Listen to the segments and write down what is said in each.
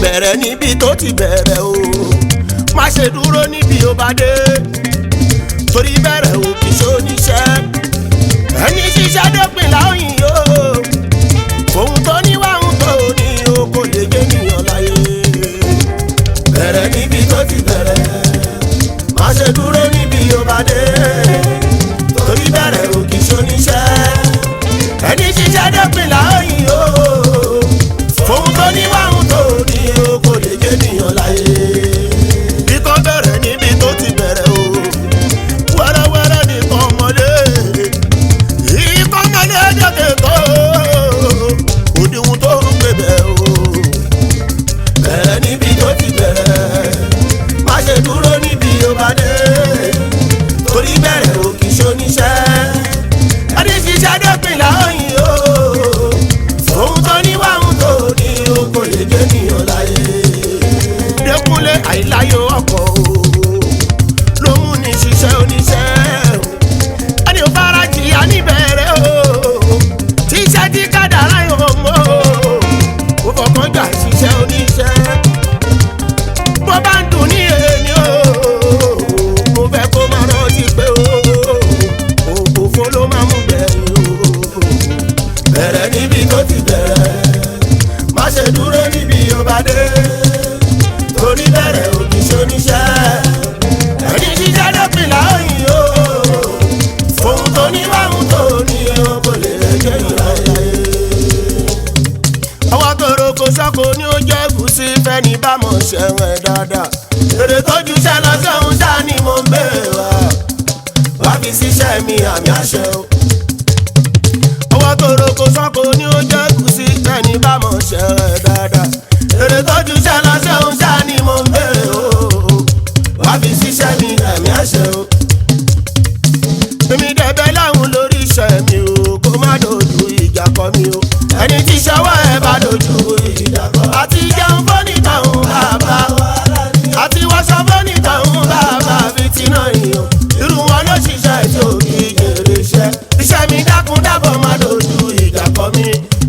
bẹ̀rẹ̀ níbi tó ti bẹ̀rẹ̀ o má ṣe dúró níbi ó bá dé torí bẹ̀rẹ̀ o kì í ṣoníṣẹ́ ẹni ṣiṣẹ́ dópin láòyìn o ohun tó níwá ohun tó ní o kò lè gbé nìyàn láyé. bẹ̀rẹ̀ níbi tó ti bẹ̀rẹ̀ má ṣe dúró níbi ó bá dé torí bẹ̀rẹ̀ o kì í ṣoníṣẹ́ ẹni ṣiṣẹ́ dópin láòyìn o ohun tó níwá ohun tó ní o kò lè gbé nìyàn láyé. kíkọ́ bẹ̀rẹ̀ níbi tó ti bẹ̀rẹ̀ o wẹ́rẹ́wẹ́rẹ́ nìkan mọ́lé ìkọ́mọlé jẹ́kẹ̀ tó òdiwọ̀n tó ń gbé bẹ̀ o. bẹ̀rẹ̀ níbi tó ti bẹ̀rẹ̀ má ṣe dúró níbi ó bá dé torí bẹ̀rẹ̀ o kì í ṣoníṣẹ́ ẹni ṣiṣẹ́ dópin láòyìn o ohun tó níwá ohun tó ní o kò lè gbé nìyàn láyé. Dékúnlé àìláyò ọkọ̀ o ló mú ní ṣiṣẹ́ oníṣẹ́ ẹni ò fara jìyà níbẹ̀rẹ̀ o tíṣẹ́ tí kádàrá yóò mọ́ o fọkàn gbà ṣiṣẹ́ oníṣẹ́ bó bá ń dùn ní èmi o mo fẹ́ kó máa rántí pé o òfò ló máa mú bẹ̀rẹ̀ o. bẹ̀rẹ̀ níbi tó ti bẹ̀rẹ̀ má ṣe dúró níbi ó bá dé torí bẹ̀rẹ̀ ò kì í ṣoníṣẹ́ ẹni ṣiṣẹ́ dópin láòyìn o ohun tó níwá ohun tó ní o kò lè jẹ́ ìráyè. ọwọ́ tóró kò sọ́kò ní ó jẹ́ gùsì fẹ́ni bá mọ̀ ṣẹ̀wọ̀n dáadáa èrè tójú ṣẹ́ lọ sẹ́hun ṣáà ni mo ń bèèrè wá fi ṣiṣẹ́ mi àmì àṣẹ o. ọwọ́ tóró kò sọ́kò ní ó jẹ́ gùsì fẹ́ni bá mọ̀ ṣẹ̀wọ̀n dáadáa èrè tójú ṣẹ́ lọ sẹ́hun ṣáà ni mo ń bèèrè o wá fi ṣiṣẹ́ mi àmì àṣẹ o. èmi dẹ̀bẹ̀ láwọn lórí iṣẹ́ mi o kó má dojú ìjà kọ mi o ẹni tí ṣọwọ́ ẹ bá dojú ìjà kọ àti jẹun fọ́nìtà ń bàbá àti wọṣọ fọ́nìtà ń bàbá fìtínà ìyàn irú wọn ló ṣiṣẹ́ tí ò kí jèrè iṣẹ́ mi dákun dábọ̀ má dojú ìjà kọ mi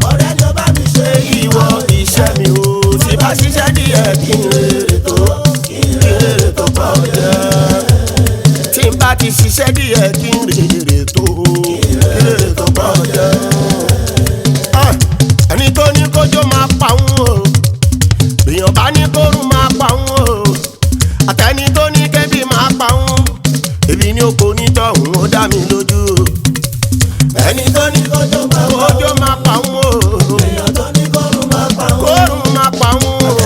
ọ̀rẹ́ ló bá mi ṣe ìwọ iṣẹ́ mi o tí bá ṣiṣẹ́ díẹ̀ kí n rèrè tó pọ̀ jẹ́ tí n bá ti ṣiṣẹ́ díẹ̀ kí n rèrè tó pọ̀ jẹ́ ẹni tó ní kójó máa pa òun o èèyàn bá ní kórun máa pa òun o àtẹni tó ní kébì máa pa òun èmi ní oko nítọ̀hún ó dá mi lójú ẹni tó ní kójó máa pa òun o èèyàn tó ní kórun máa pa òun o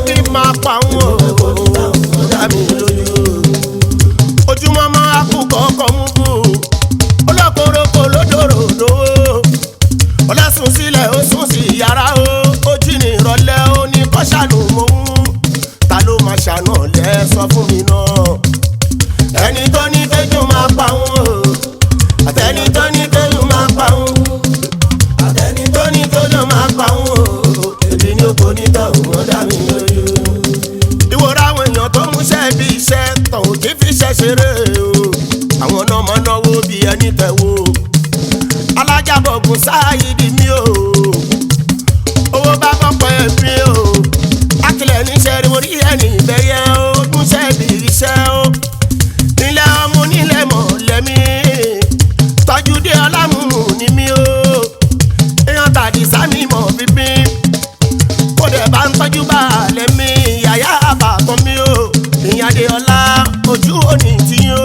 kébì máa pa òun o ó dá mi lójú ojúmọ́ máa kú kọ́kọ́ mú bù ọlọ́kọ̀ọ́rọ́kọ̀ lódòrò lówó ọlásùn sílẹ̀ ó sùn sí yàrá o ó jí ní ìrọ̀lẹ́ ó ní kọ́ṣánù mò ń ta ló máa ṣàánú ọ̀lẹ́ sọ fún mi náà ẹni tó ní kéjú máa pa òun o àtẹni tó ní kéjú máa pa òun àtẹni tó ní kéjú máa pa òun o èmi ní oko nítọ̀hún ó dá mi lójú. ìwòrán àwọn èèyàn tó ń múṣẹ́ bí iṣẹ́ tọ̀hún kì í fi ṣẹ́ ṣeré o àwọn náà máa náwó bí ẹni tẹ̀wó alájàbọ̀gùn sáàyídì mi o owó bá kọ́kọ́ ẹ̀mí o akílẹ̀ níṣẹ́ rí mo rí ẹni ìbẹ̀yẹ o múṣẹ́ bí iṣẹ́ o nílẹ̀ ọmú nílẹ̀ mọ̀ lẹ́mí tọ́jú dé ọlámùmù ní mi o èèyàn tàdí sámi mọ̀ bíbí kó dẹ̀ bá ń tọ́jú bá lẹ́mí yàyà àbàtàn mi o ìyàdé ọlá ojú òní tí o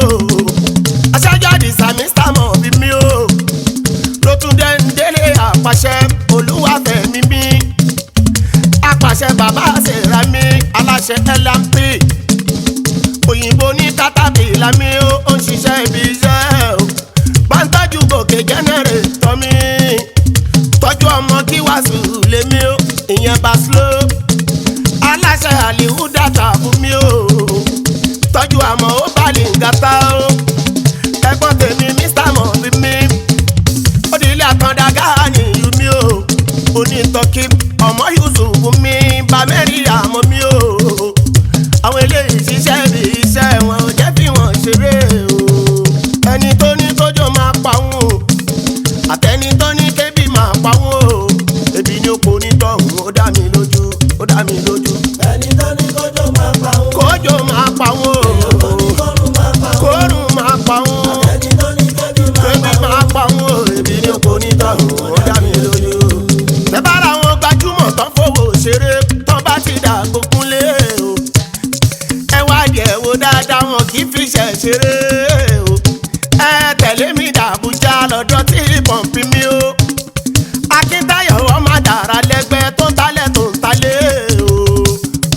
aṣáájú àdìsá mr mọ̀ bí mi o ló tún dé ń délé àpàṣẹ olúwàfẹ̀mí mi ṣeré o. Ẹ tẹ̀lé mi dàbújá lọ́dọ̀ tí pọ̀npì mi o. Akíntayọ̀ ọmọ dàrá lẹ́gbẹ́ tó ń talẹ̀ tó ń talẹ̀ o.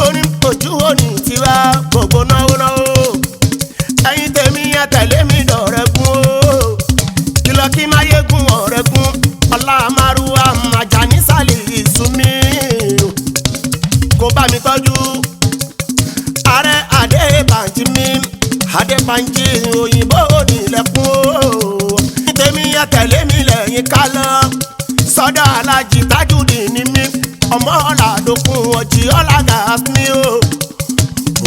Orin ojú òní tiwa gbogbo náwó náwó. Ẹ̀yin tèmi ẹ tẹ̀lé mi dọ̀rẹ́gún o. Kìlọ̀ kí máa yégún ọ̀rẹ́gún. Ọlá Márúwá Àjàní Sálì Ìsúnmí. Kó bá mi tọ́jú ààrẹ Adébánjí mi. Adébánjí òyìnbó nílẹ̀kùn o. Tèmi ẹ tẹ̀lé mi lẹ́yìn ká lọ. Sọ́dọ̀ Alájì Tájúdì ní mi. Ọmọ ọ̀làdókun ọ̀jì ọ̀làgà mi o.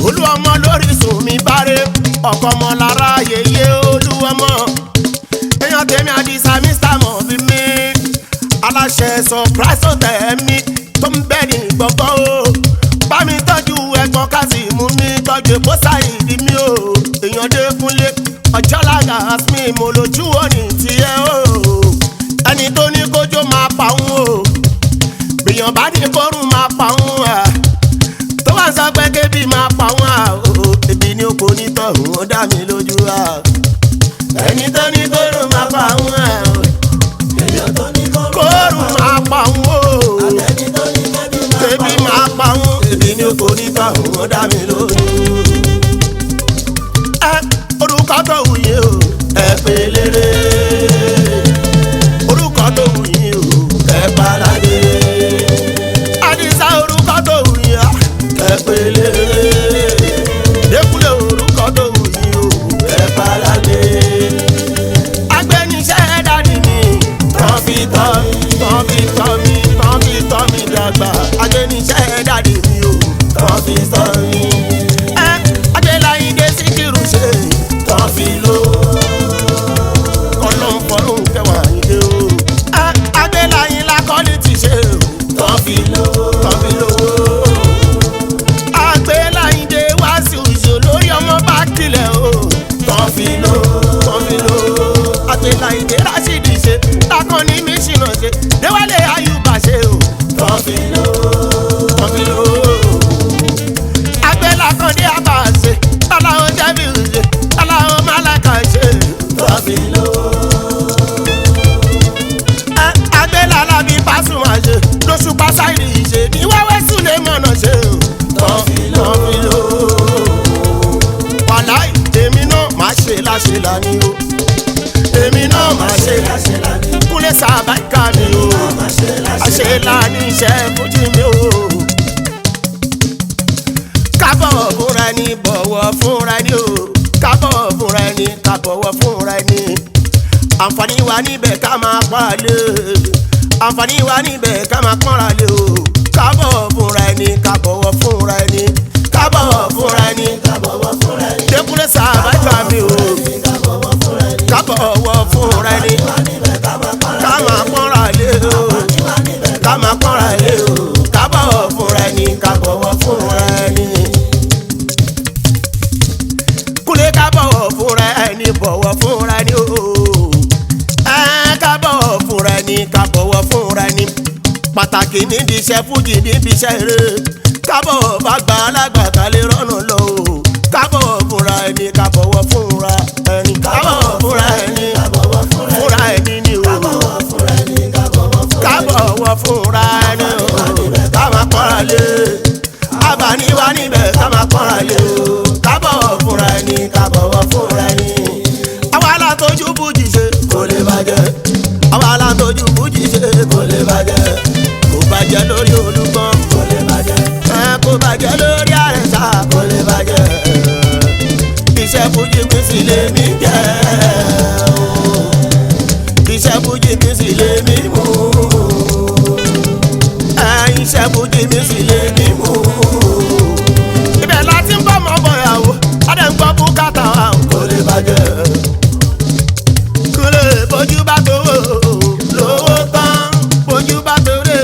Olú ọmọ lórísun mi báre. Ọkọ ọmọ lára yèyé olú ọmọ. Èèyàn tèmi Àdìsá Mr. Mọ̀bí mi. Aláṣẹ Surprise Hotel mi tó ń bẹ ní gbọ̀ngàn o. Bá mi tọ́jú ẹ̀gbọ́n Kásímù mi tọ́jú èkó Sáìdì mi o. Èèyàn Dékúnlé Ọ̀jọ́lága mi mo lójú òní tiẹ̀ o. Ẹni tó ní kójó máa pa òun o. Bèèyàn bá ní kórùn máa pa òun à. Tó wá sọ pé kébì máa pa òun à o. Ebi ni o kò ní tọ̀hún ó dá mi lójú à. Ẹni tó ní kórùn máa pa òun à o. Kórùn máa pa òun o. Kébì máa pa òun. Ebi ni o kò ní tọ̀hún ó dá mi lójú. Orúkọ tó wù yín o. Ẹ pè lérè. Orúkọ tó wù yín o. Ẹ balade. Àdìsá orúkọ tó wù yín o. Ẹ pè lérè. Dékúnlé orúkọ tó wù yín o. Ẹ balade. Agbẹniṣẹ́ dádì mi. Tán fi tọ́ mi dàgbà. Agbẹniṣẹ́ dádì mi o. Tán fi tọ́ mi. Adéláyídé Síkírù ṣe. Tán fi lò. Ọlọ́run fọlọ́run kẹwàá yín o. Adéláyín lákọ́lé ti ṣe o. Tán fi lò. Adéláyídé Wàsíù ìṣó lórí ọmọ bá kílẹ̀ o. Tán fi lò. Adéláyídé Rásídì ṣe. Lákọ́ni mi ṣìnà ṣe. Déwálé Ayúbà ṣe o. Tán fi lò. Agbẹ́lákọ́dé Àbá ṣe. Aláwọ̀ Jẹ́bí ṣe. Aláwọ̀ Málákà ṣe. Tán fi lò. Agbẹ́lálábí Pásùmà ṣe. Lóṣùpá Sáìdì ṣe. Ní wẹ́wẹ́ Súlé mọ̀nà ṣe o. Tán fi lò. Wàláì èmi náà máa ṣe láṣẹ lání o. Èmi náà máa ṣe láṣẹ lání. Kúnlé Sàbáìkà mi o. Àṣẹ lání iṣẹ́ fújì mi o. Kábọ̀ fúnra ẹni bọ̀wọ̀ fúnra ẹni o. Kábọ̀ fúnra ẹni ká bọ̀wọ̀ fúnra ẹni. Àǹfààní wa níbẹ̀ ká máa pàlè. Àǹfààní wa níbẹ̀ ká máa pọ́nra lé o. Kábọ̀ fúnra ẹni ká bọ̀wọ̀ fúnra ẹni. Kábọ̀ fúnra ẹni ká bọ̀wọ̀ fúnra ẹni. Dékúnlé Sàbáìkà mi o. Kábọ̀ fúnra ẹni ká máa pọ́nra lé o. Ká máa pọ́nra lé o. Kábọ̀ fúnra ẹni ká bọ̀wọ̀ fúnra ẹni. Kúnlé ká bọ̀wọ̀ fúnra ẹni bọ̀wọ̀ fúnra ẹni o. Ká bọ̀wọ̀ fúnra ẹni ká bọ̀wọ̀ fúnra ẹni. Pàtàkì nídìí iṣẹ́ fújì níbi iṣẹ́ eré. Ká bọ̀wọ̀ bá gba alágbà ká lè rọ́nà lọ o. Ká bọ̀wọ̀ fúnra ẹni ká bọ̀wọ̀ fúnra ẹni. Ká bọ̀wọ̀ fúnra ẹni fúnra ẹni ni o. Ká bọ̀wọ̀ fúnra ẹni o. Ká máa pọ́nra lé. Àbáni wa níbẹ̀ ká máa pọ́nra lé o. Ká bọ̀wọ̀ fúnra ẹni ká bọ̀wọ̀ fúnra ẹni. Àwa alátójú bújì ṣe kò lè bàjẹ́. Àwa alátójú bújì ṣe kò lè bàjẹ́. Kò bàjẹ́ lórí Olúgbọ́n kò lè bàjẹ́. Kò bàjẹ́ lórí Àrẹ̀sà kò lè bàjẹ́. Iṣẹ́ fújì mi sì lè mí jẹ́ o. Iṣẹ́ fújì mi sì lè mí mú. Iṣẹ́ fújì mi sì lè mí mú. Ibẹ̀ láti ń bọ̀ mọ́ bọ̀yàwó. Adé ń gbọ́ bùkátà wa kò lè bàjẹ́. Kúlẹ̀ bójú bá gbowó lówó tán. Bójú bá gbowó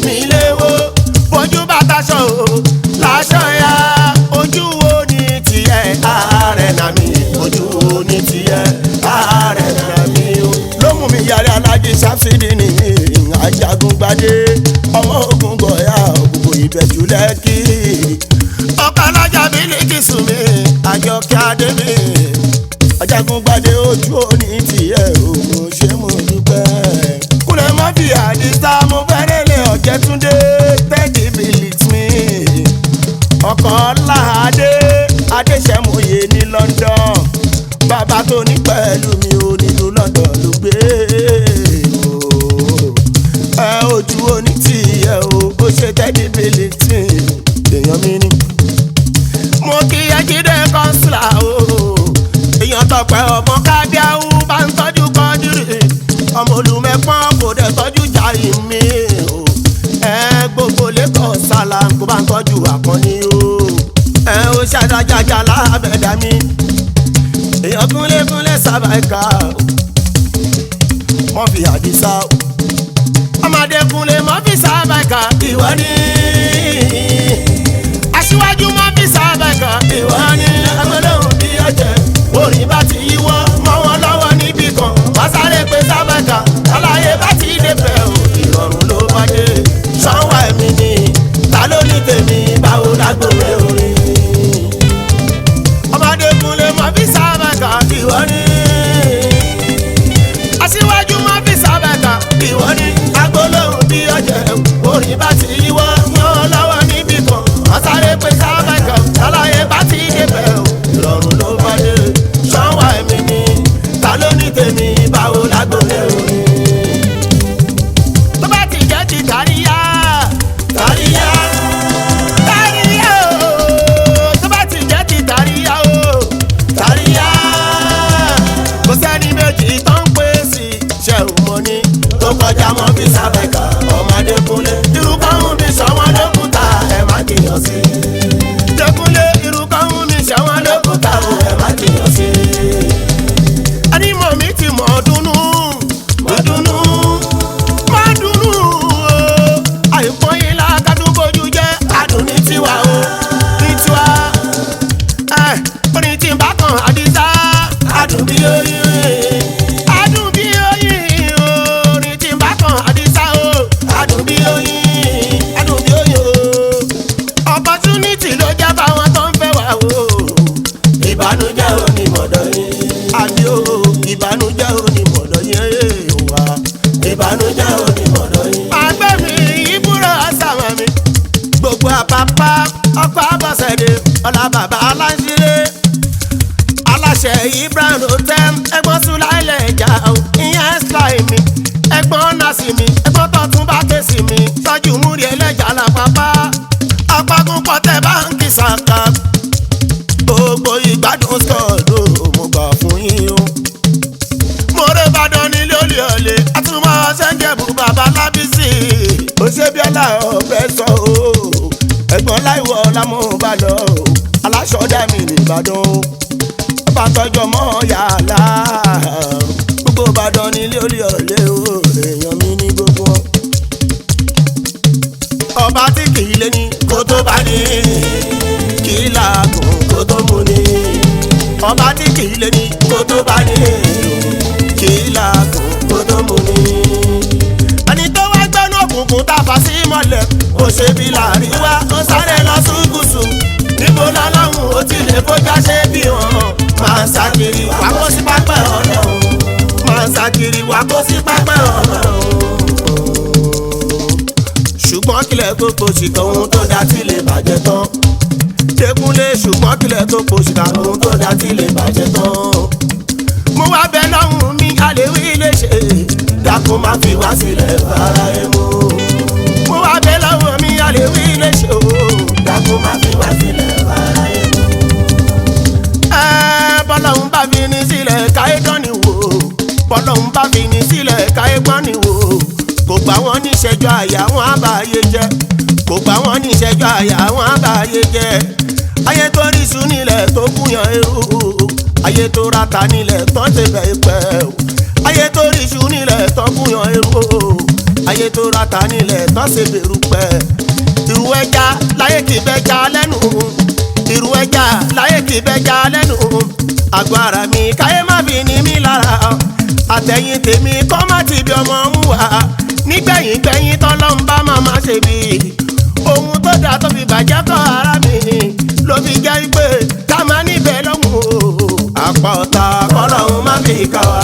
mi léwó. Bójú bá taṣọ láṣọ ya. Ojú wo ni tiẹ̀? Ààrẹ nà mí. Ojú wo ni tiẹ̀? tiẹ̀ o mo ṣe mo dúpẹ́. Kúnlẹ̀ mọ́ fi Àdìsá mo fẹ́rẹ̀ lé Ọ̀jẹ̀túndé tẹ́jì bìlìt mi. Ọkọ̀ Láàdé Adéṣẹ́mòye ní London. Bàbá tó ní pẹ̀lú mi ò nílùú London ló gbé o. Ẹ ojú oní tiẹ̀ o ó ṣe tẹ́jì bìlìt mi. Èèyàn mi ni. Mo kí Ajídé kọ́ńsìlà o. Èèyàn Tọ́pẹ́ ọmọ Kábíáwú bá ń tọ́jú Kọ́dírì. Ọmọ Olùmẹ̀pọ́n kò dẹ̀ tọ́jú Jàyí mi o. Gbogbo Lagos Salam kó bá ń tọ́jú Àkànní o. Ó ṣàdájájá lábẹ́dá mi. Èèyàn Kúnlé Sàbáìkà o. Wọ́n fi Àdìsá o. Ọmọdé Kúnlé mọ́ fi Sàbáìkà ìwọ ni. Aṣíwájú mọ́ fi Sàbáìkà ìwọ ni. Agbọ́dọ̀hùn bí ọ̀jẹ̀ orin bá ti yíwọ́ mọ́ wọn lọ́wọ́ níbì kan. Wọ́n sáré pé Sàbáìkà aláyé bá ti dé bẹ̀ o. Ìrọ̀rùn ló bá dé. Ṣọ́wọ́ ẹ̀mí ni ta ló ní tèmi báwo lágbóore orin. Ọmọdé Kúnlé mọ́ fi Sàbáìkà ìwọ ni. Aṣíwájú mọ́ fi Sàbáìkà ìwọ ni. Agbọ́dọ̀hùn bí ọ̀jẹ̀ orin bá ti yíwọ́ mọ́ wọn lọ́wọ́ níbì kan. Wọ́n sáré pé Sàbáìkà aláyé bá ti dé bẹ̀ o. Ìrọ̀rùn ló bá dé. Ṣọ́wọ́ ẹ̀mí ni ta ló ní tèmi báwo lágbóore orin. Tó bá ti jẹ́ ti Kàríyá Kàríyá Kàríyá o. Tó bá ti jẹ́ ti Kàríyá o Kàríyá. Kò sẹ́ni méjì tó ń pè sí ṣẹ̀rù mọ́ ni. Tó kọjá mọ́ fi Sàbáìkà ọmọdé Kúnlé. Irú kọ́hún mi ṣọwọ́n lókùúta ẹ̀ má jìyàn sí. Dékúnlé irú kọ́hún mi ṣọwọ́n lókùúta ẹ̀ má jìyàn sí. Ẹni mọ̀ mi ti mọ̀ dùnnú mọ̀ dùnnú mọ̀ dùnnú o. Àìpọ́nyìn la kádùn bójú jẹ́ adùn ní tiwa o ní tiwa. Orin tí ń bá kan Àdìsá adùn bí oyin adùn bí oyin o. Orin tí ń bá kan Àdìsá o adùn bí oyin adùn bí oyin o. Opportunity ló jẹ́ fáwọn tó ń fẹ́ wá o. Ìbànújẹ́ ò ní mọ̀dọ̀ yín. Àbí o ìbànújẹ́ ò ní mọ̀dọ̀ yín wá. Ìbànújẹ́ ò ní mọ̀dọ̀ yín. Àgbẹ̀ mi ìbúrò ọ̀sàmọ̀ mi. Gbogbo àpapá ọkọ̀ Abọ́sẹ̀dé ọ̀la bàbá aláṣíré. Aláṣẹ Ibrahim Hotel ẹ̀gbọ́n Sùláìlẹ̀ ẹ̀já o. Ìyẹn Sly mi ẹ̀gbọ́n Násì mi ẹ̀gbọ́n Tọ́túnbá Kẹ́sì mi. Tọ́jú múri ẹlẹ́jà làpapá. Ọ̀pọ̀gùn pọ̀tẹ́ báńkì sàkà. Gbogbo ìgbádùn sọ̀dọ̀ mo gbà fún yín o. Mo rẹ̀ Ìbàdàn nílé olè ọ̀lẹ́ àtúmọ̀ ṣẹ́ńjẹ̀bù bàbá Lábísì. Òṣèbíọ́lá ọ̀bẹ sọ o. Ẹ̀gbọ́n Láìwọ̀ lámúbà lọ o. Aláṣọdá mi ní Ìbàdàn o. Bàbá tọjọ́ mọ́ yàrá. Gbogbo Ìbàdàn nílé olè ọ̀lẹ́ o. Èèyàn mi ní gbogbo wọn. Ọba tí kì í lé ní kó tó bá ní. Kì í làágùn kó tó mú ní. Ọba tí kì í lé ní kó tó bá ní. Kì í làágùn kó tó mú ní. Ẹni tó wá gbẹ́nu òkùnkùn tá a fà sí mọ́lẹ̀. Ó ṣe bí láàrin wá ó sáré lọ súnkùsù. Níbo lọ́lọ́run ó ti lè kọjá ṣe bí wọn. Máa ń ṣàkiri wá kó sí pápẹ́ Ọlọ́run. Máa ń ṣàkiri wá kó sí pápẹ́ Ọlọ́run. Ṣùgbọ́n kílẹ̀ tó pòṣì kan ohun tó dá tí lè bàjẹ́ tán. Dékúnlé ṣùgbọ́n kílẹ̀ tó pòṣì kan ohun tó dá tí lè bàjẹ́ tán. Mo wá bẹ lọ́hùn mi àléwí lè ṣe. Dákun má fi wá sílẹ̀ fara ẹ̀ mú. Mo wá bẹ lọ́hùn mi àléwí lè ṣe o. Dákun má fi wá sílẹ̀ fara ẹ̀ mú. Bọ́lọ́hún bá fi ní sílẹ̀ káyé dán ni wò. Bọ́lọ́hún bá fi ní sílẹ̀ káyé gbọ́n ni wò. Kò gbà wọ́n ní ìṣẹ́jú àyà wọn àbáyé jẹ́. Kò gbà wọ́n ní ìṣẹ́jú àyà wọn àbáyé jẹ́. Ayé tó rí sùn nílẹ̀ tó kúyan eru. Ayé tó rata nílẹ̀ tó ṣe bẹ̀ pẹ́ o. Ayé tó rí sùn nílẹ̀ tó kúyan eru. Ayé tó rata nílẹ̀ tó ṣe bẹ̀rù pẹ́. Irú ẹja láyé kì í bẹ́ja lẹ́nu. Irú ẹja láyé kì í bẹ́ja lẹ́nu. Àgọ́ ara mi káyé má fi ní mí lára. Àtẹ̀yìn tèmi kọ́ má ti bí ọmọ mú wa. Nígbẹ̀yìn gbẹ̀yìn tọ́lọ́run bá màmá ṣe bí. Ohun tó dáa tó fi bàjẹ́ kọ́ ara mi. Ló fi jẹ́ pé ká má níbẹ̀ lọ́hùn o. Àpá ọ̀tá kọ́lọ́hún má fi kà wá.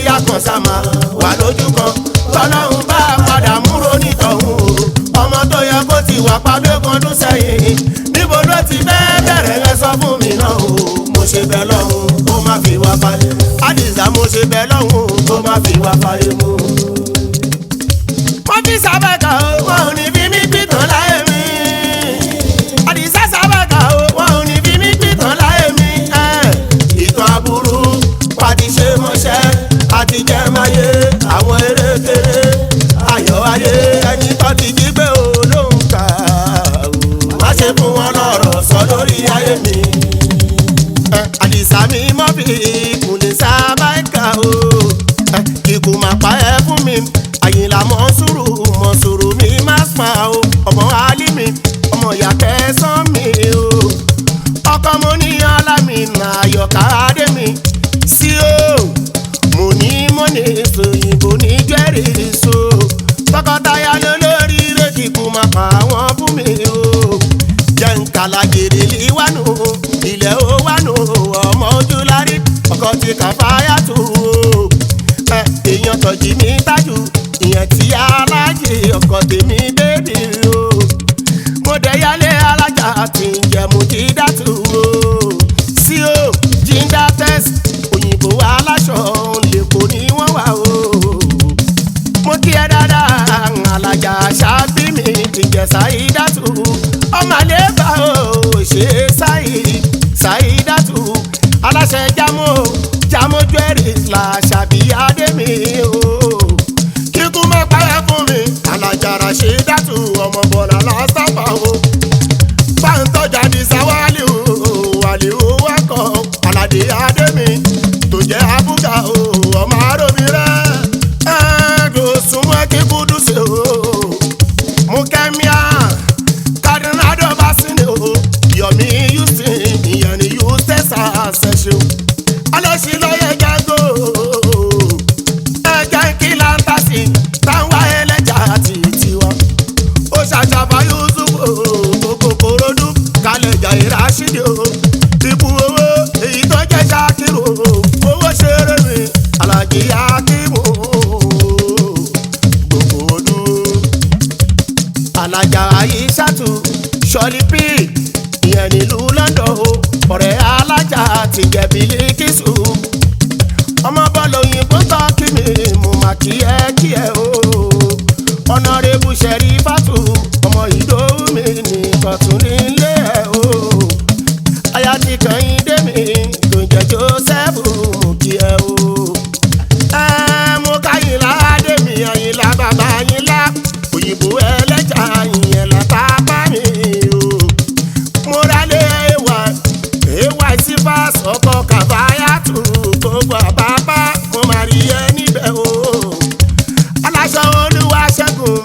bóyá kan sáma wà lójú kan tọ́lọ́hún bá padà múrò nítọ̀hún o ọmọ tó yẹ kó ti wà pàdé kan dún sẹ́yìn níbo ló ti fẹ́ bẹ̀rẹ̀ ẹ sọ fún mi náà o mo ṣe bẹ́ẹ̀ lọ́hún kó má fi wá fáyé Àdìsá mo ṣe bẹ́ẹ̀ lọ́hún kó má fi wá fáyé mú. wọ́n fi sábàkà o wọn ò ní bí mi pìtàn láyé mi Àdìsá sábàkà o wọn ò ní bí mi pìtàn láyé mi ìtàn aburú pàdé ṣe mọ́ṣẹ́ àti jẹ́ máyé àwọn erékeré ayọ̀ ayé ẹni tó ti jí gbé o ló ń kà o má ṣe fún wọn lọ́rọ̀ sọ lórí ayé mi. Àdìsá mi mọ́ bí kùnlé sábàkà o kíkù máa pa ẹ́ fún mi Àyìnlá Mọ̀nsúrù mi máa pa o ọmọ Álímì ọmọ ìyá kẹsàn-án mi o ọkọ mo ní Alámìnà Àyọ̀ká Adémi sí o mo ní mọ́nẹ́sì òyìnbó ní jẹ́rìísọ tọkọtaya lólórí rẹ̀ kíkù máa pa wọ́n fún mi o jẹ́ nkàlà gèrè líwánu ilẹ̀ ó wánu ọmọ ojúlárí ọkọ ti Kàfáyà tó o èèyàn tọ̀jì mi tájù ìyẹn tí alájì ọkọ tèmi bébì o mo dẹ̀yálé alájà tí ń jẹ̀mú jídàtú o sí o jíńdà tẹ́sì òyìnbó aláṣọ lèkó ni wọ́n wà o mo kí ẹ dáadáa alájà ṣáàbí mi ti jẹ Sáídàtú ọmọ àlébà o ṣe Sáídàtú aláṣẹ jámọ́ jewelries la ṣàbí Adémi o kíkú má pẹ́ fún mi alájà Ràṣídàtú ọmọ bọ̀lá lásàpà o bá ń tọ́jà ní sáwálì o wàlí o wákọ̀ aládé Adémi tó jẹ́ abúgà o ọmọ àròmí rẹ̀ ẹ̀ẹ́dùn súnmọ́ kíkú dùsẹ̀ o mú kẹ́míà kádínádọ́ bá sí ni o Yọ̀mí Houston ìyẹn ni Houston ṣàṣẹṣe alẹ́sí lọ́yẹ̀ jágò ẹ̀jẹ̀ kí láńtàsí táwọn ẹlẹ́jà àti tiwa ó ṣàṣàbà Yusufu gbogbo korodu kálẹ̀ jà Rashidi o ìbú owó èyí tó jẹ́ Ṣakiru owó ṣeré mi Alájì Akímù gbogbo ọdún alájà Àyíṣàtú ṣọlí pí ìyẹn nílùú London o ọ̀rẹ́ alájà ti jẹ́ Bílíkísù ọmọ bọ́ọ̀lù òyìnbó tán kí mi mo mà kí ẹ o Honorable Sherifatu ọmọ Ìdòwú mi nìkan tún nílé ẹ o aya ti Kẹ́hìndé mi tó jẹ́ Joseph mo kí ẹ o mo káyìnlá Adémi Àyìnlá bàbá Àyìnlá òyìnbó ẹlẹ́jà ìyẹn látàpá mi o mo rálé ewa sífàs ọkọ Kàfáyà tó gbogbo àbábá mo máa rí ẹ níbẹ̀ o aláṣọ Olúwa Ṣẹ́gun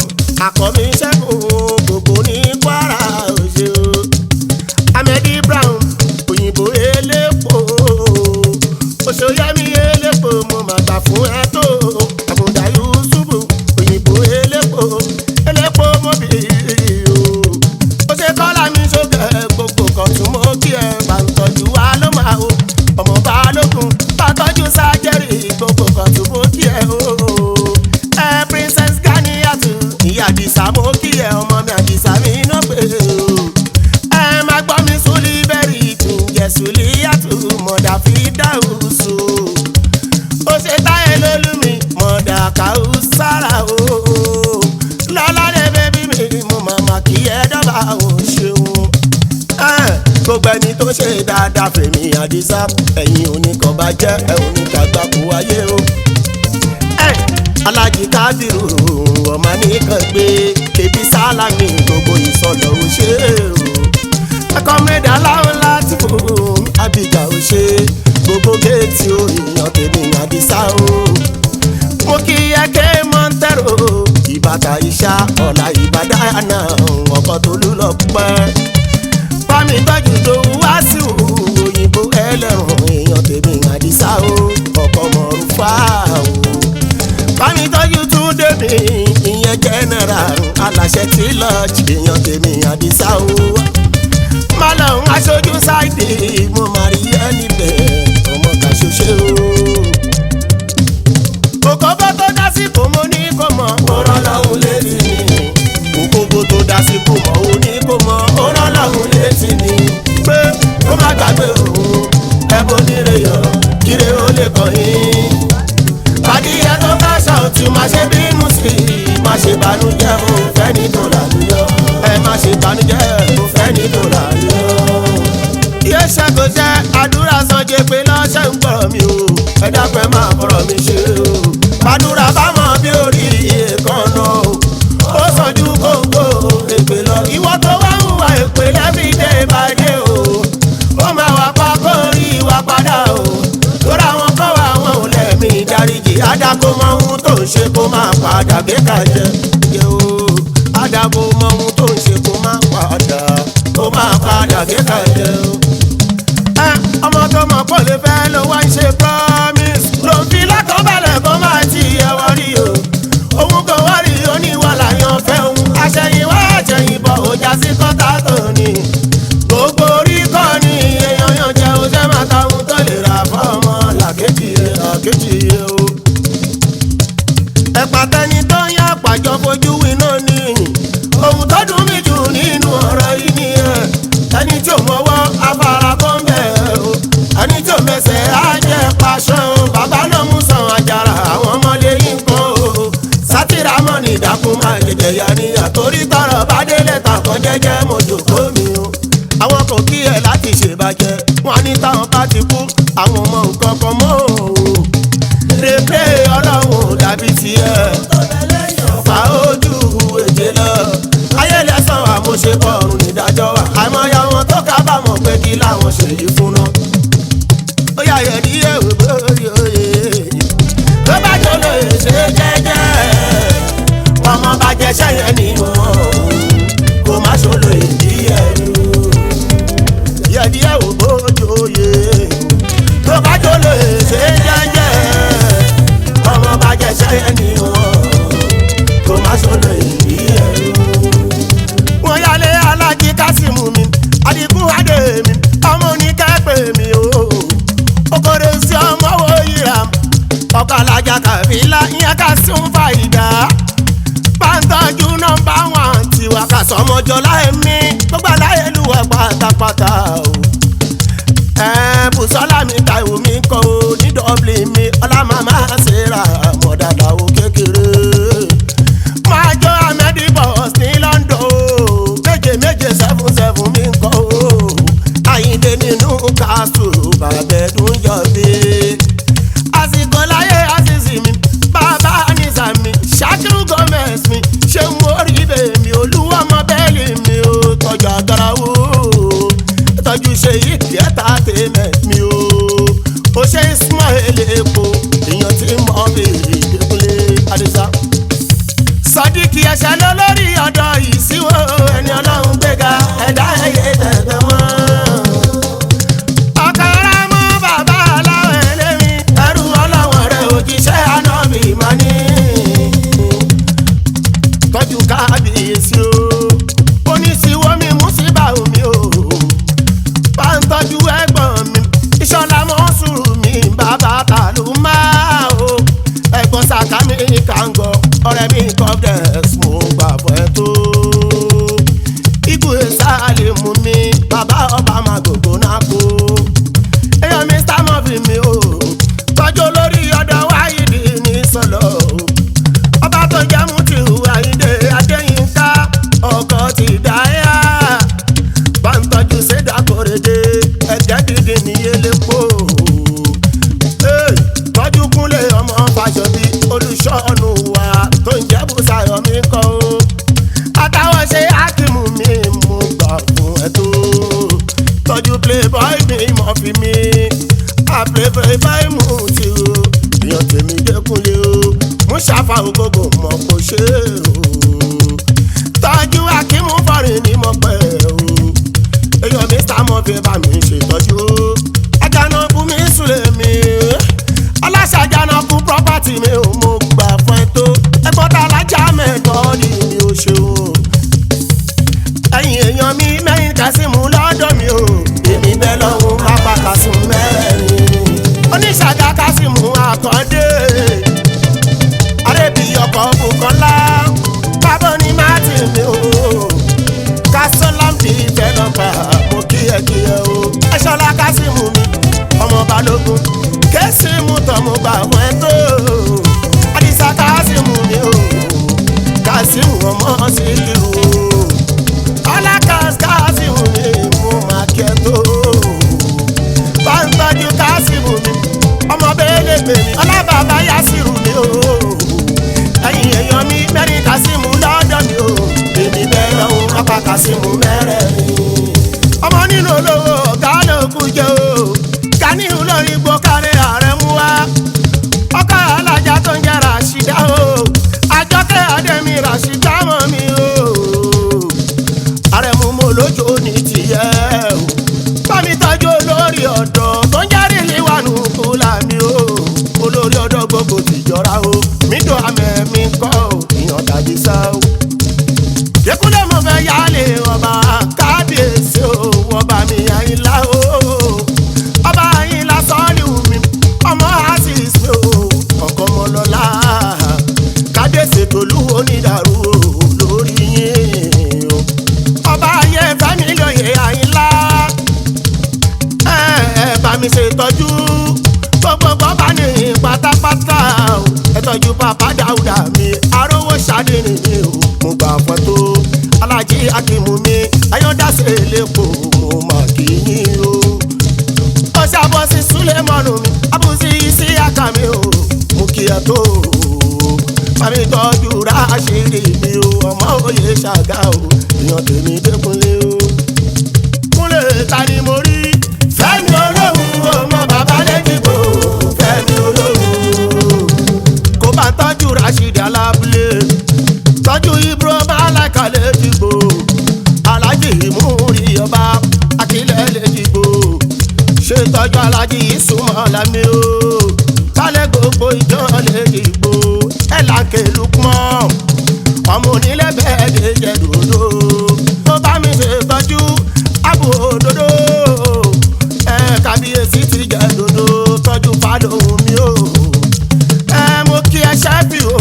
àkọ́mí Ṣẹ́gun gbogbo ní Kwara òṣè o Ahmedi Brown òyìnbó elépo Òṣòyẹmí elépo mo máa gbà fún ẹ tó Àbùdá Yusufu òyìnbó elépo mobili o ó ṣe Kọ́lá mi ṣókè gbogbo kan tún mọ́ kí ẹ bá ń tọ́jú wa ló máa o ọmọ Balógun bá tọ́jú sájẹ́rì gbogbo kan tún mọ́ kí ẹ o Princess Ganiatu ìyá Àdìsá mo kí ẹ ọmọ mi Àdìsá mi iná pé o má gbọ́ mi Súlíbẹ̀rì ìtúnjẹ Súlíyàtú mọ̀dà fi dáhùsù ó ṣe Táyé Lólúmi mọ̀dà Káúsára o lọ́lọ́dẹ bẹ́bí mi mo màmá kí ẹ dọ́bà ò ṣeun gbogbo ẹni tó ṣe dáadáa fèmí Àdìsá ẹ̀yin oníkan bá jẹ́ ẹ̀ oníkàgbà kó wáyé o Alájì Kábírù ọmọ nìkan gbé ebi Sálámì gbogbo ìsọlọ ò ṣe o Comrade Aláwọ̀ láti fún Abija ò ṣe gbogbo géètì o èèyàn tèmi Àdìsá o mo kí ẹkẹ Montero ìbàdà ìṣá ọ̀la ìbàdànà ọkọ̀ tó lù lọ pẹ́ fámi tọ́jú tó wá sí òyìnbó ẹlẹ́rùn èèyàn tèmi Àdìsá o ọkọ̀ Mọ̀rúfà o fámi tọ́jú tún dèmi ìyẹn general aláṣẹ tí lọ́ọ̀jì èèyàn tèmi Àdìsá o má lọ́hùn aṣojú sáìdì mo máa rí ẹ níbẹ̀ ọmọ kà ṣoṣe o. ṣe bànújẹ́ mo fẹ́ ní tó lálùyọ. Ẹ má ṣe bànújẹ́ mo fẹ́ ní tó lálùyọ. Iye ṣẹ́gun jẹ́ àdúrà sanje pé lọ́ṣẹ́ ń gbọ́ mi o. Ẹ dápẹ́ máa bọ̀rọ̀ mi ṣe o. Àdúrà bá mọ̀ bí orí èèkàn náà o. Ó sàn ju kóńgò èpè lọ. Ìwọ tó wá ń wá èpè lẹ́bí dé ìbàdí o. Ó máa wà pa kó rí ìwà padà o. Lórí àwọn kọ́ wa wọn ò lẹ́mí ìdáríjì. Àdàkọ mọ ohun tó ń ṣe kó máa padà gbé kàjẹ́. Àdàkọ mọ ohun tó ń ṣe kó máa padà gbé kàjẹ́ o. Ọmọ tó mọ̀ kó lè fẹ́ ló wá ń ṣe promise. Ló ń fi lákọ̀ọ́bẹ̀lẹ̀ kó máa ti ẹ̀wọ̀ rí o. Òun kò wá rí oníwà láyàn fẹ́ òun. Àṣẹyìnwá àṣẹyìnbọ̀ ọjà sí kọ́tà tó ní. Gbogbo orí kọ́ ni èèyàn yàn jẹ́ o jẹ́ máa ta ohun tó lè rà fọ́ọ̀mọ́ làkejì o. Ẹ̀pà tẹni tó yá pàjọ fojú winá ni. Ohun tó dùn mí jù nínú ọ̀rọ̀ yìí nìyẹn. Ẹni tí ò mọ́wọ́ afárá kó ń bẹ̀ o. Ẹni tí ò mẹsẹ̀ á jẹ́ paṣọ o. Bàbá náà mú san àjàrà àwọn ọmọdé yìí kan o. Sátìrà mọ́ ní ìdákun máa jẹjẹ ya níyà. Torí tọrọ bá délé tàkàn jẹ́jẹ́ mo jòkó mi o. Àwọn kò kí ẹ láti ṣèbàjẹ́. Wọ́n á ní táwọn bá ti kú àwọn ọmọ nǹkan kan mọ́ o. Rèpé ọlọ́run dàbí tiẹ̀. Fà ojú èjè lọ. Ayé lẹ́sàn àmúṣe kọrùn nídàjọ́ wa. Àìmọye àwọn tó kábàámọ̀ pé kí láwọn ṣe yìí fún náà. Ó yà yẹ̀ ní èwe bóyá òye. Tó bá jọ lóye ṣe jẹ́jẹ́. Ọmọ bá jẹ́ṣẹ́ yẹn nínú wọn. Kò má ṣòro ìdí ẹ̀rù. Yẹ̀dí ẹ̀wò bójú òye. Tó bá jọ lóye ṣe jẹ́jẹ́. Ọmọ bá jẹ́ṣẹ́ yẹn nínú wọn. Kò má ṣòro ìdí ẹ̀rù. Wọ́n yálé Alájí Kásímù mi, Àdìgún Adé mi, ọmọ oníkẹ́pẹ́ mi o. Okòrè sí ọmọ wo yíra, ọkọ̀ alájà Kàfílà ìyẹn Kásímù Fàyídà. Pàǹtọ́jú nọ́mbà wọn tiwa kàṣọ ọmọjọ láìmí, gbogbo aláyé lùwà pátápátá o. Bùsọ́lá mi Táíwò mi kọ́ o, ní Dublin mi, ọlá màmá ṣera mọ̀ dàda o kékeré. Máa jọ Ahmedi Boss ní London o. Méje 7 mi ń kọ́ o. Àyìndé nínú kásù bàbẹ̀dún jọ̀bí. Àsìkò láyé àṣìṣì mi bàbá nísà mi Ṣàkírù Gomez mi ṣé ń mórí bèmí olúwa ọmọ bẹ́ẹ̀lì mi ò tọ́jú àgàràwò tọ́jú ṣe ìkẹ́ta tèmẹ̀ mi ò. Ó ṣe ń súnmọ́ elépo èèyàn tí mọ̀ bèrè Dékúnlé Adésá. Sọ́díkì ẹ̀ṣẹ̀ lọ lórí ọ̀dọ̀ ìsíwò ẹni ọlọ́run gbéga ẹ̀dá ẹ̀yẹ tẹ̀tẹ̀ wọn. Ọ̀kàrà mọ́ bàbá aláwọ̀ ẹlẹ́mi ẹrú ọlọ́wọ̀n rẹ̀ òjíṣẹ́ ànábì máa ní. Tọ́jú kábíyèsí o, oníṣìwò mi músíbà omi o. Bá ń tọ́jú ẹ̀gbọ́n mi, Ìṣọ̀lá Mọ́sùrù mi bàbá Tàlùmá o. Ẹ̀gbọ́n Sàkámi Kàngọ̀ ọ̀rẹ́ mi Confidence mo gbà fún ẹ tó. Ikú Sálẹ̀ mú mi bàbá ọba máa gbogbo náà kó. Èèyàn Mr. Murphy mi o, tọ́jú olórí ọ̀dọ̀ Wáyídì ní Sọ̀lọ̀ o. Ọba tó jẹ́ Mútìù Àyìndé Adéyínká ọkọ̀ ti dáyà. Bá ń tọ́jú Sédà Kòrédé ẹ̀jẹ̀ dídì ní Elépo. Tọ́jú Kúnlé ọmọ Fáṣọbí olùṣọ́nù wa tó ń jẹ́ Bùsáyọ̀ mi kọ́ o. Àtàwọn ṣe Ákímù mi mú gbà fún ẹ tó. Tọ́jú Playboy mi Murphy mi, Playboy Mútìù o. Èèyàn tèmi Dékúnlé o, Mùṣàfà ògógó mọ̀ kò ṣe o. Tọ́jú Akímù Fọ́rin ní mọ̀ pẹ́ o. Èèyàn Mr. Murphy bá mi ṣètọ́jú. Àjànàkú mi Súlẹ̀ mi, Ọlásàjànàkú property mi ò mo gbà fún ẹ tó. Ẹ̀gbọ́n ta alájà mẹ́tọ́ ni mi ò ṣeun. Ẹ̀yin èèyàn mi mẹ́rin Kásímù lọ́dọ̀ mi o. Èmi bẹ́ẹ̀ lọ́hùn má pa Kásímù mẹ́rin. Oníṣàgá Kásímù Àkàndé. Arébí ọkọ̀ Bùkọ́lá. Bábọ̀ ni Martin mi o. Kásọ́lámì fẹ́ lọ́pàá mo kí ẹ o. Ẹ̀ṣọ́lá Kásímù mi ọmọ Balógun. Késìmù tọ́ mo gbà fún ẹ tó. o mídò àmẹ́ mi kọ́ o ìyàn tàbí sá o. Yékúndé mo fẹ́ yálé ọba kábíyèsí o ọba mi Àyìnlá o ọba Àyìnlá sọ́ọ́lù mi ọmọ Azeez mi o ọkọ Ọmọlọ́lá kábíyèsí tòlú onídàrú o lórí yín o ọba ayé fẹ́mi lóye Àyìnlá bá mi ṣètọ́jú gbogbo bá ní pátápátá o ẹ tọ́jú Papa Dáúdà mi arówó ṣáde nìyí o mo gbà fọ́ tó Aláàjì Akímù mi ayọ́dásẹ̀ lẹ́kọ̀ọ́ mo mà kí yín o ó ṣàbọ̀sí Súlẹ̀mọ́nù mi abúsí sí àkàmì o mo kí ẹ tó mami tọ́jú Ráṣídì mi o ọmọ òye ṣàgá o èèyàn tèmi Dékúnlé o Kúnlé ta ni mo rí Fẹ́mi Olóhùn ọmọ bàbá lẹ́jìgbò Fẹ́mi Olóhùn kó bá tọ́jú Ráṣídì Alábúlé tọ́jú Ibro Málákà lẹ́jìgbò Aláàjì Múrí ọba Akílẹ̀ lẹ́jìgbò ṣe tọ́jú Aláàjì Ìsúnmọ́lá mi o kálẹ̀ gbogbo ìjọ lẹ́jìgbò ẹ̀làkè Lukman ọmọ onílẹ̀ bẹ́ẹ̀ lè jẹ́ dòdò tó bá mi ṣe tọ́jú Abu Òdòdó kábíyèsí ti jẹ́ dòdò tọ́jú Fálóhùn mi o mo kí ẹ ṣẹ́fì o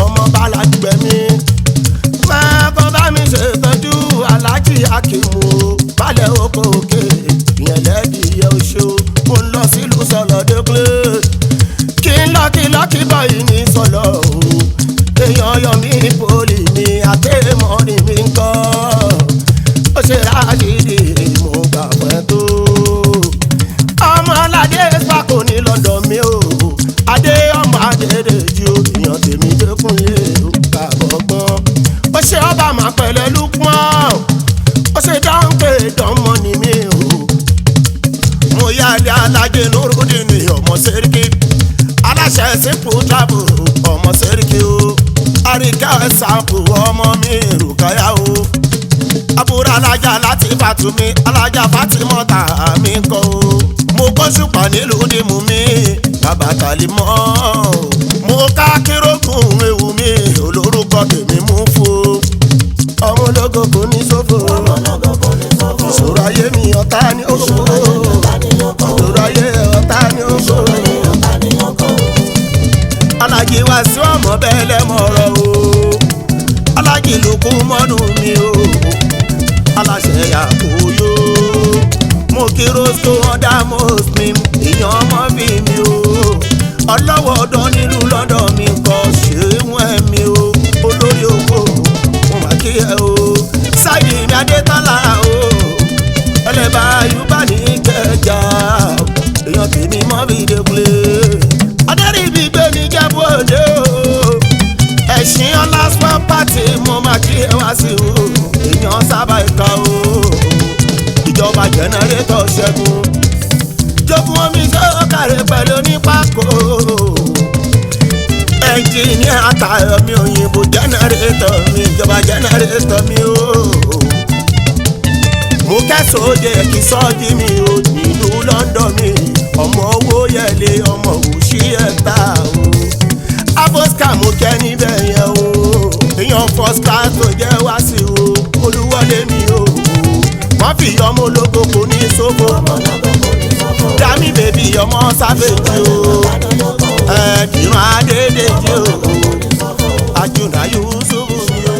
ọmọ Bálàgbẹ̀ mi kó bá mi ṣe tọ́jú Aláàjì Akímù balẹ̀ oko òkè ìyẹn lẹ́dí ìyẹn oṣù mo ń lọ sílùú Sọ̀lọ̀ Dékúnlé kí n lọ́kì báyìí ní Sọ̀lọ̀ o èèyàn yọ mí pólì mi àtẹ́mọ́ni mi ń kọ́ ó ṣe Ráṣídì mo gbà pẹ́ tó ọmọ aládé Spako ní London mi o adé ọmọ Adédèjì o èèyàn tèmi Dékúnlé o gbà gbọ́gbọ́n ó ṣe ọba máa pẹ̀lẹ́ Lukman ó ṣe dáńpé dánmọ́ ni mi o mo yálé Alájẹ Nurudeen ọmọ Sẹ́ríkì aláṣẹ Simple Travel ọmọ Sẹ́ríkì o àríkà ẹ̀sàpù ọmọ mi Rùkáyà o àbúrò alájà láti Fàtúmí alájà Fátímọ́tà mi kọ́ o mo kọ́ ṣùpà nílùú dìmú mi bàbá Kàlímọ́ mo ká kírókùn ewu mi olórúkọ tèmi mú fún ọmọ ológo kò ní ṣòfò ìṣòro ayé mi ọ̀tá ni ó kó ìṣòro ayé ọ̀tá ni ó kó Aláàjì Wàsíù ọmọ bẹ́ẹ̀ lẹ́mọ̀ọ́rọ̀ o Aláàjì Lukmanu mi o aláṣẹ Yakoyo mo kí Rosco ọ̀dà Muslim èèyàn ọmọ bí mi o ọlọ́wọ́ ọdọ́ nílùú London mi kọ́ ṣéwọ́n mi o olórí oko mo mà kí ẹ o Sáìdì mi Adétọ́lá o ẹlẹ́bà Yorùbá ní Ìkẹjà èèyàn tèmi mọ́ bí Dékúnlé adẹ́rìbí gbé ní Ìjẹ̀bú Òde o ẹ̀sìn ọlá small party mo máa kí ẹ wá sí o èèyàn sábà ìka o ìjọba jẹnẹrétọ̀ Ṣẹ́gun jogun omi sọ́kàrẹ́ pẹ̀lú onípákó ẹnjìníà Táyọ̀ mi òyìnbó jẹnẹrétọ̀ mi ìjọba jẹnẹrétọ̀ mi o mo kẹ́sọ̀ òde kí sọ́ọ́jì mi o nílùú London mi ọmọ owó yẹlé ọmọ òṣì ẹ̀ta o Abosca mo kẹ́ níbẹ̀ yẹn o èèyàn first class tó jẹ́ wá sí o Olúwọlé mi o wọ́n fi ọmọ ológo kò ní ṣòfò dami bèbí ọmọ sáfèjì o Kìran Adédèjì o Àjùnà Yusuf mi o.